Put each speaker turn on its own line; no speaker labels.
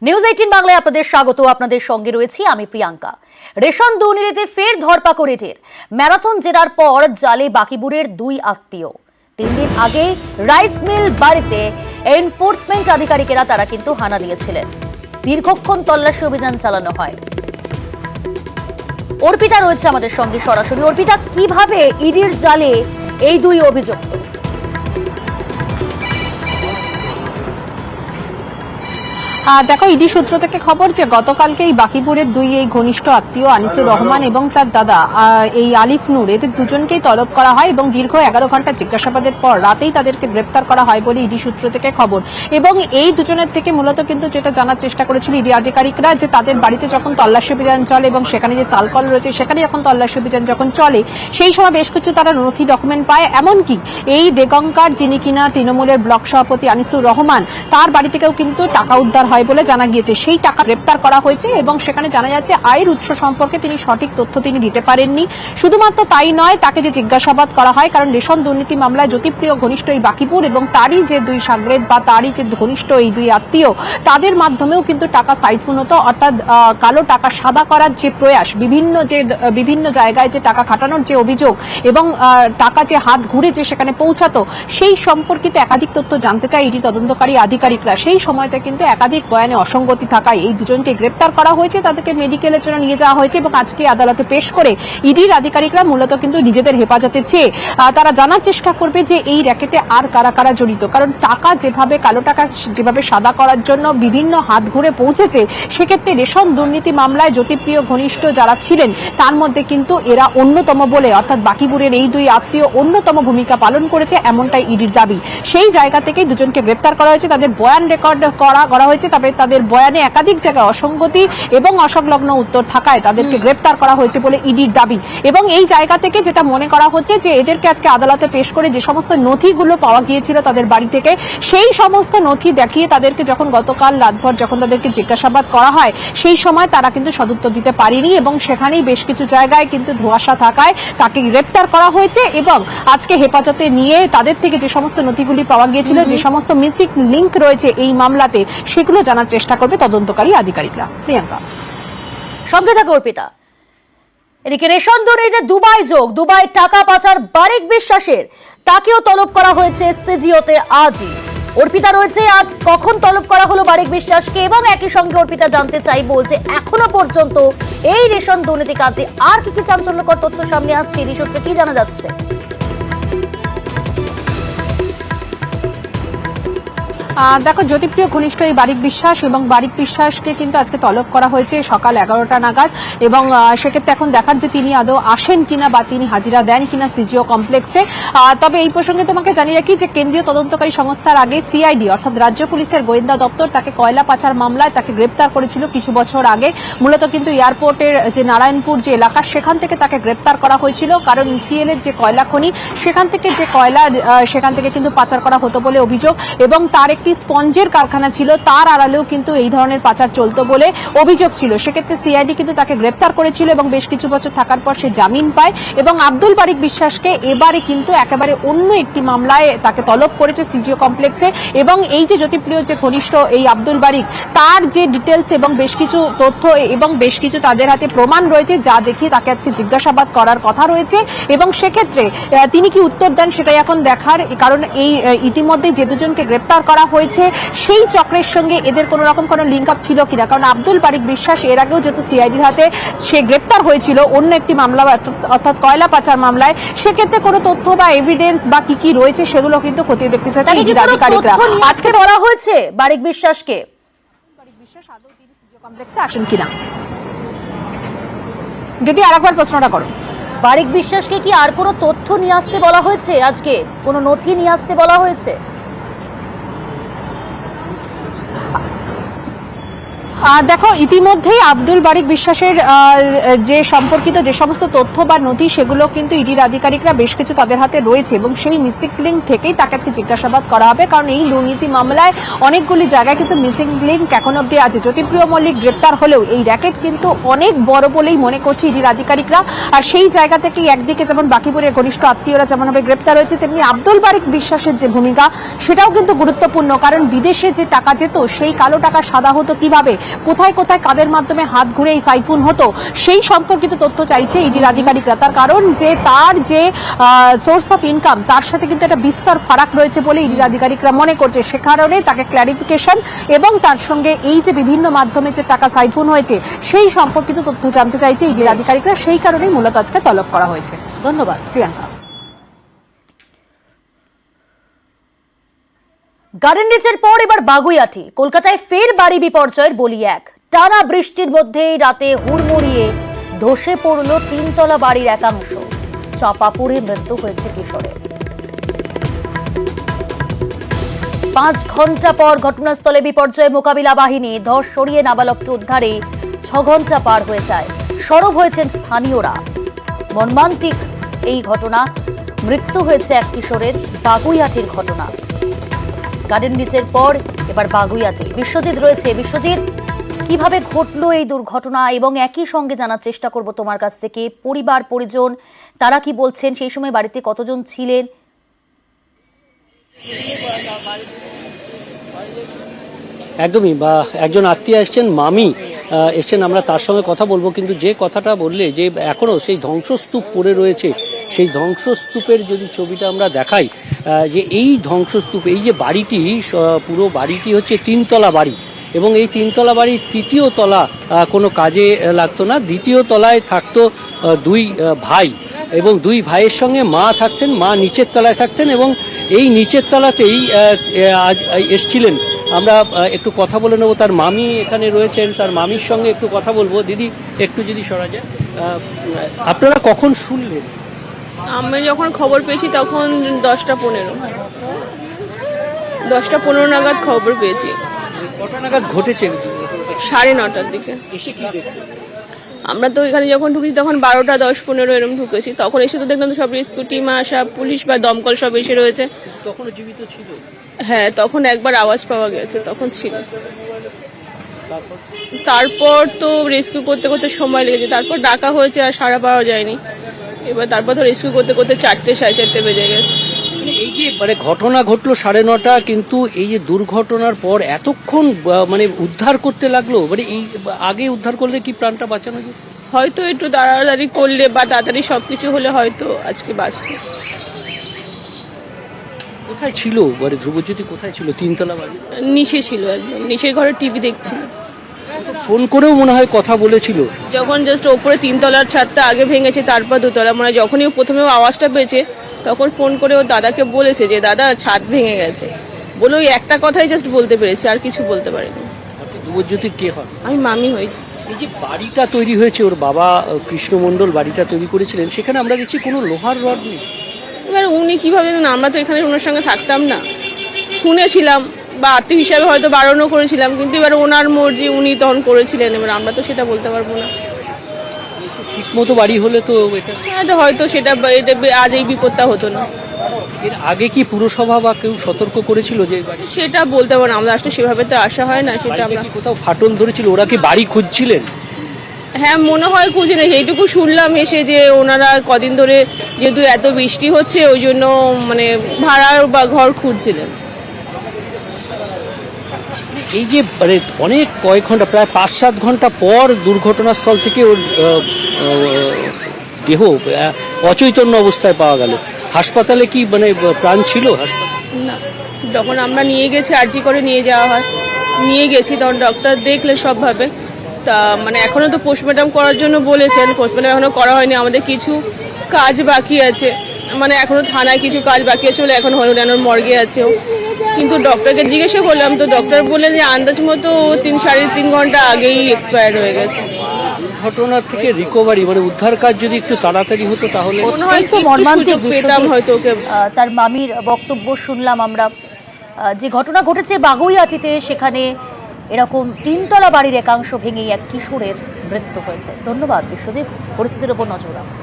News 18 বাংলায় আপনাদের স্বাগত। আপনাদের সঙ্গে রয়েছি আমি প্রিয়াঙ্কা। রেশন দুর্নীতিতে ফের ধরপাকড় ইডির। ম্যারাথন জেরার পর জালে বাকিপুরের দুই আত্মীয়। 3 দিন আগে রাইস মিল বাড়িতে এনফোর্সমেন্ট আধিকারিকেরা তারা কিন্তু হানা দিয়েছিলেন। দীর্ঘক্ষণ তল্লাশি অভিযান চালানো হয়। অর্পিতা রয়েছে আমাদের সঙ্গে সরাসরি। অর্পিতা, কিভাবে ইডির জালে এই দুই অভিযুক্ত?
দেখো, ইডি সূত্র থেকে খবর যে গতকালকে এই বাকিপুরের দুই এই ঘনিষ্ঠ আত্মীয় আনিসুর রহমান এবং তার দাদা এই আলিফ নূর, এদের দুজনকেই তলব করা হয় এবং দীর্ঘ 11 ঘন্টা জিজ্ঞাসাবাদের পর রাতেই তাদেরকে গ্রেপ্তার করা হয় বলে ইডি সূত্র থেকে খবর। এবং এই দুজনের থেকে মূলত কিন্তু যেটা জানার চেষ্টা করেছিল ইডি আধিকারিকরা, যে তাদের বাড়িতে যখন তল্লাশি অভিযান চলে এবং সেখানে যে চালকল রয়েছে সেখানে যখন তল্লাশি অভিযান যখন চলে সেই সময় বেশ কিছু তারা নথি ডকুমেন্ট পায়। এমনকি এই দেগঙ্কার, যিনি কিনা তৃণমূলের ব্লক সভাপতি আনিসুর রহমান, তার বাড়ি থেকেও কিন্তু টাকা উদ্ধার হয় বলে জানা গিয়েছে। সেই টাকা গ্রেপ্তার করা হয়েছে এবং সেখানে জানা যাচ্ছে আয়ের উৎস সম্পর্কে তিনি সঠিক তথ্য তিনি দিতে পারেননি। শুধুমাত্র তাই নয়, তাকে যে জিজ্ঞাসাবাদ করা হয়, কারণ রেশন দুর্নীতি মামলায় জ্যোতিপ্রিয় ঘনিষ্ঠ এই বাকিপুর এবং তারই যে দুই সাগরেদ বা তারই যে ঘনিষ্ঠ এই দুই আত্মীয়, তাদের মাধ্যমেও কিন্তু টাকা সাইফুন হতো, অর্থাৎ কালো টাকা সাদা করার যে প্রয়াস, বিভিন্ন জায়গায় যে টাকা খাটানোর যে অভিযোগ এবং টাকা যে হাত ঘুরে যে সেখানে পৌঁছাতো, সেই সম্পর্কিত একাধিক তথ্য জানতে চায় ইডি তদন্তকারী আধিকারিকরা। সেই সময়তে কিন্তু একাধিক বয়ানে অসঙ্গতি থাকায় এই দুজনকে গ্রেপ্তার করা হয়েছে, তাদেরকে মেডিকেলের জন্য নিয়ে যাওয়া হয়েছে এবং আজকে আদালতে পেশ করে ইডির আধিকারিকরা মূলত কিন্তু নিজেদের হেফাজতে চেয়ে তারা জানার চেষ্টা করবে যে এই র্যাকেটে আর কারা কারা জড়িত। কারণ টাকা যেভাবে, কালো টাকা যেভাবে সাদা করার জন্য বিভিন্ন হাত ঘুরে পৌঁছেছে, সেক্ষেত্রে রেশন দুর্নীতি মামলায় জ্যোতিপ্রিয় ঘনিষ্ঠ যারা ছিলেন তার মধ্যে কিন্তু এরা অন্যতম বলে, অর্থাৎ বাকিপুরের এই দুই আত্মীয় অন্যতম ভূমিকা পালন করেছে, এমনটাই ইডির দাবি। সেই জায়গা থেকেই দুজনকে গ্রেপ্তার করা হয়েছে, তাদের বয়ান রেকর্ড করা হয়েছে। তবে তাদের বয়ানে একাধিক জায়গায় অসঙ্গতি এবং অসংলগ্ন উত্তর থাকায় তাদেরকে গ্রেপ্তার করা হয়েছে বলে ইডির দাবি। এবং এই জায়গা থেকে যেটা মনে করা হচ্ছে যে এদেরকে আজকে আদালতে পেশ করে যে সমস্ত নথিগুলো পাওয়া গিয়েছিল তাদের বাড়ি থেকে, সেই সমস্ত নথি দেখিয়ে তাদেরকে যখন গতকাল রাতভর যখন তাদেরকে জিজ্ঞাসাবাদ করা হয়, সেই সময় তারা কিন্তু সদুত্তর দিতে পারেনি এবং সেখানেই বেশ কিছু জায়গায় কিন্তু ধোঁয়াশা থাকায় তাকে গ্রেপ্তার করা হয়েছে এবং আজকে হেফাজতে নিয়ে তাদের থেকে যে সমস্ত নথিগুলি পাওয়া গিয়েছিল, যে সমস্ত মিসিং লিংক রয়েছে এই মামলাতে, সেগুলো জানার চেষ্টা করবে তদন্তকারী আধিকারিকরা। প্রিয়াঙ্কা,
সঙ্গে থাকে অর্পিতা। এদিকে রেশন দুর্নীতিতে দুবাই টাকা পাচার বারিক বিশ্বাসের, তাকেও তলব করা হয়েছে সিজিওতে আজই। অর্পিতা রয়েছে, আজ কখন তলব করা হলো বারিক বিশ্বাসকে, এবং একই সঙ্গে অর্পিতা জানতে চাইবো যে এখনো পর্যন্ত এই রেশন দুর্নীতি কাজে আর কি কি চাঞ্চল্যকর তথ্য সামনে আসছে, এই সূত্রে কি জানা যাচ্ছে?
দেখো, জ্যোতিপ্রিয় ঘনিষ্ঠ এই বারিক বিশ্বাস এবং বারিক বিশ্বাসকে কিন্তু আজকে তলব করা হয়েছে সকাল 11টা নাগাদ এবং সেক্ষেত্রে এখন দেখার যে তিনি আদৌ আসেন কিনা বা তিনি হাজিরা দেন কিনা সিজিও কমপ্লেক্সে। তবে এই প্রসঙ্গে তোমাকে জানিয়ে রাখি যে কেন্দ্রীয় তদন্তকারী সংস্থার আগে সিআইডি অর্থাৎ রাজ্য পুলিশের গোয়েন্দা দপ্তর তাকে কয়লা পাচার মামলায় তাকে গ্রেপ্তার করেছিল কিছু বছর আগে। মূলত কিন্তু এয়ারপোর্টের যে নারায়ণপুর যে এলাকা, সেখান থেকে তাকে গ্রেপ্তার করা হয়েছিল, কারণ ইসিএল এর যে কয়লা খনি, সেখান থেকে যে কয়লা সেখান থেকে কিন্তু পাচার করা হতো বলে অভিযোগ এবং তার একটি স্পঞ্জের কারখানা ছিল, তার আড়ালেও কিন্তু এই ধরনের পাচার চলতো বলে অভিযোগ ছিল। সেক্ষেত্রে সিআইডি কিন্তু তাকে গ্রেপ্তার করেছিল এবং বেশ কিছু বছর থাকার পর সে জামিন পায় এবং আব্দুল বারিক বিশ্বাসকে এবারে কিন্তু একেবারে অন্য একটি মামলায় তাকে তলব করেছে সিজিও কমপ্লেক্সে। এবং এই যে জ্যোতিপ্রিয় যে ঘনিষ্ঠ এই আব্দুল বারিক, তার যে ডিটেলস এবং বেশ কিছু তথ্য এবং বেশ কিছু তাদের হাতে প্রমাণ রয়েছে, যা দেখিয়ে তাকে আজকে জিজ্ঞাসাবাদ করার কথা রয়েছে এবং সেক্ষেত্রে তিনি কি উত্তর দেন সেটাই এখন দেখার। কারণ এই ইতিমধ্যে যে দুজনকে গ্রেপ্তার করা হয়েছে সেই চক্রের সঙ্গে এদের কোন রকম কোন লিঙ্ক আপ ছিল কিনা, কারণ আব্দুল বারিক বিশ্বাস এর আগেও যেহেতু সিআইডির হাতে সে গ্রেপ্তার হয়েছিল অন্য একটি মামলা অর্থাৎ কয়লা পাচার মামলায়, সেক্ষেত্রে কোনো তথ্য বা এভিডেন্স বা কি কি রয়েছে সেগুলো কিন্তু খতিয়ে দেখতে চাচ্ছে আধিকারিকরা।
আজকে বলা হয়েছে বারিক বিশ্বাসকে,
বারিক বিশ্বাস আদৌ তিনি সিজিও কমপ্লেক্সে আসেন কিনা, যদি আরেকবার প্রশ্নটা করো।
বারিক বিশ্বাসকে কি আর কোনো তথ্য নিয়ে আসতে বলা হয়েছে, আজকে কোনো নথি নিয়ে আসতে বলা হয়েছে?
দেখো, ইতিমধ্যেই আব্দুল বারিক বিশ্বাসের যে সম্পর্কিত যে সমস্ত তথ্য বা নথি সেগুলো কিন্তু ইডির আধিকারিকরা বেশ কিছু তাদের হাতে রয়েছে এবং সেই মিসিং লিঙ্ক থেকেই তাকে আজকে জিজ্ঞাসাবাদ করা হবে। কারণ এই দুর্নীতি মামলায় অনেকগুলি জায়গায় কিন্তু মিসিং লিঙ্ক এখন অব্দি আছে। জ্যোতিপ্রিয় মল্লিক গ্রেপ্তার হলেও এই র্যাকেট কিন্তু অনেক বড় বলেই মনে করছে ইডির আধিকারিকরা। আর সেই জায়গা থেকেই একদিকে যেমন বাকিপুরের ঘনিষ্ঠ আত্মীয়রা যেমনভাবে গ্রেপ্তার হয়েছে, তেমনি আব্দুল বারিক বিশ্বাসের যে ভূমিকা সেটাও কিন্তু গুরুত্বপূর্ণ। কারণ বিদেশে যে টাকা যেত সেই কালো টাকা সাদা হতো কিভাবে, কোথায় কোথায় কাদের মাধ্যমে হাত ঘুরে এই সাইফুন হতো, সেই সম্পর্কিত তথ্য চাইছে ইডির আধিকারিকরা। তার কারণ যে তার যে সোর্স অফ ইনকাম তার সাথে কিন্তু একটা বিস্তর ফারাক রয়েছে বলে ইডির আধিকারিকরা মনে করছে। সে কারণে তাকে ক্ল্যারিফিকেশন এবং তার সঙ্গে এই যে বিভিন্ন মাধ্যমে যে টাকা সাইফুন হয়েছে সেই সম্পর্কিত তথ্য জানতে চাইছে ইডির আধিকারিকরা। সেই কারণেই মূলত আজকে তলব করা হয়েছে।
ধন্যবাদ
প্রিয়াঙ্কা।
গার্ডেন রিচের পর এবার বাগুইআটি। কলকাতায় ফের বাড়ি বিপর্যয়ের বলি এক। টানা বৃষ্টির মধ্যেই রাতে হুড়মুড়িয়ে ধসে পড়ল তিনতলা বাড়ির একাংশ। চাপা পড়ে মৃত্যু হয়েছে কিশোরের। 5 ঘন্টা পর ঘটনাস্থলে বিপর্যয় মোকাবিলা বাহিনী। ধস সরিয়ে নাবালককে উদ্ধারে 6 ঘন্টা পার হয়ে যায়। সরব হয়েছেন স্থানীয়রা। মর্মান্তিক এই ঘটনা। মৃত্যু হয়েছে এক কিশোরের। বাগুইআটির ঘটনা। গার্ডেন রিচের পর এবার বাগুইআটি। বিশ্বজিৎ রয়েছে। বিশ্বজিৎ, কিভাবে ঘটলো এই দুর্ঘটনা এবং একই সঙ্গে জানার চেষ্টা করব তোমার কাছ থেকে পরিবার পরিজন তারা কি বলছেন, সেই সময় বাড়িতে কতজন ছিলেন?
একদমই, বা একজন আত্মীয় এসছেন, মামি এসছেন, আমরা তার সঙ্গে কথা বলবো। কিন্তু যে কথাটা বললে যে এখনো সেই ধ্বংসস্তূপ পড়ে রয়েছে, সেই ধ্বংসস্তূপের যদি ছবিটা আমরা দেখাই, যে এই ধ্বংসস্তূপ, এই যে বাড়িটি, পুরো বাড়িটি হচ্ছে 3তলা বাড়ি এবং এই 3তলা বাড়ির 3য় তলা কোনো কাজে লাগতো না। 2য় তলায় থাকতো 2 ভাই এবং 2 ভাইয়ের সঙ্গে মা থাকতেন। মা নিচের তলায় থাকতেন এবং এই নিচের তলাতেই আজ এসছিলেন। আমরা একটু কথা বলে নেবো। তার মামি এখানে রয়েছেন, তার মামির সঙ্গে একটু কথা বলবো। দিদি, একটু যদি সরা যায়। আপনারা কখন শুনলেন?
আমি যখন খবর পেয়েছি তখন 10টা 15 নাগাদ খবর পেয়েছি।
কটা নাগাদ ঘটেছে?
9:30টার দিকে।
এসে কি দেখলেন?
আমরা তো এখানে যখন ঢুকেছি তখন 12টা 10-15 এরকম ঢুকেছি। তখন এসে তো দেখলাম সব রেস্কিউ টিম আসা, পুলিশ বা দমকল সব এসে রয়েছে।
তখনও জীবিত ছিল?
হ্যাঁ, তখন একবার আওয়াজ পাওয়া গেছে, তখন ছিল। তারপর তো রেস্কিউ করতে করতে সময় লেগেছে। তারপর ডাকা হয়েছে আর সাড়া পাওয়া যায়নি। এবার তারপর তো রেস্কিউ করতে করতে 4টে 4:30 বেজে গেছে।
এই যে ঘটনা ঘটলো 9:30, কিন্তু এই যে দুর্ঘটনার পর এতক্ষণ উদ্ধার করতে লাগলো, এই আগে উদ্ধার করলে কি প্রাণটা বাঁচানো যেত?
হয়তো একটু তাড়াতাড়ি করলে বা তাড়াতাড়ি সবকিছু হলে হয়তো আজকে বাঁচত।
কোথায় ছিল ধ্রুবজ্যোতি? কোথায় ছিল? 3তলা বাড়ি
নিচে ছিল, একদম নিচের ঘরে টিভি দেখছিল।
ফোন করেও মনে হয় কথা বলেছিল।
যখন জাস্ট ওপরে 3তলার ছাদটা আগে ভেঙেছে, তারপর 2তলা, যখনই প্রথমে আওয়াজটা পেয়েছে তখন ফোন করে ওর দাদাকে বলেছে যে দাদা ছাদ ভেঙে গেছে বলে। ওই একটা কথাই জাস্ট বলতে পেরেছে, আর কিছু বলতে পারেনি।
ধ্রুবজ্যোতির কে হয়?
আমি মামি হয়েছি।
এই যে বাড়িটা তৈরি হয়েছে, ওর বাবা কৃষ্ণ মণ্ডল বাড়িটা তৈরি করেছিলেন, সেখানে আমরা দেখছি কোনো লোহার রড নেই।
এবার উনি কিভাবে জানেন? আমরা তো এখানে ওনার সঙ্গে থাকতাম না, শুনেছিলাম বা আত্মীয় হিসাবে হয়তো বারণও করেছিলাম, কিন্তু এবার ওনার মর্জি, উনি তখন করেছিলেন। এবার আমরা তো সেটা বলতে পারবো না।
ঠিক মতো বাড়ি হলে তো
এটা হয়তো সেটা আজ এই বিপদটা হতো না।
এর আগে কি পুরসভা বা কেউ সতর্ক করেছিল যে
সেটা বলতে পারবো না, আমরা আসলে সেভাবে তো আসা হয় না। সেটা আমরা
কোথাও ফাটল ধরেছিল? ওরা কি বাড়ি খুঁজছিলেন?
হ্যাঁ, মনে হয় খুঁজে নেই। এইটুকু শুনলাম এসে যে ওনারা কদিন ধরে যেহেতু এত বৃষ্টি হচ্ছে ওই জন্য ভাড়া বা ঘর খুঁজছিলেন।
এই যে অনেক কয়েক ঘন্টা, প্রায় 5-7 ঘন্টা পর দুর্ঘটনাস্থল থেকে ওর দেহ অচৈতন্য অবস্থায় পাওয়া গেল। হাসপাতালে কি প্রাণ ছিল?
না, যখন আমরা নিয়ে গেছি, আরজি করে নিয়ে যাওয়া হয়, নিয়ে গেছি তখন ডক্টর দেখলে সবভাবে। তা এখনো তো পোস্টমর্টম করার জন্য বলেছেন। পোস্টমর্টম এখনো করা হয়নি, আমাদের কিছু কাজ বাকি আছে। এখনো থানায় কিছু কাজ বাকি আছে বলে এখন হরিয়ানার মর্গে আছে। কিন্তু ডক্টরকে জিজ্ঞাসা করলাম, তো ডক্টর বললেন যে আন্দাজ মতো 3-3.5 ঘন্টা আগেই এক্সপায়ার হয়ে গেছে।
ঘটনার থেকে রিকভারি উদ্ধার কাজ যদি একটু তাড়াতাড়ি হতো তাহলে
অত্যন্ত মর্মান্তিক
পেতাম হয়তো ওকে।
তার মামির বক্তব্য শুনলাম আমরা। যে ঘটনা ঘটেছে বাগুইআটিতে, সেখানে এরকম তিনতলা বাড়ির একাংশ ভেঙেই এক কিশোরের মৃত্যু হয়েছে। ধন্যবাদ বিশ্বজিৎ, পরিস্থিতির ওপর নজর রাখুন।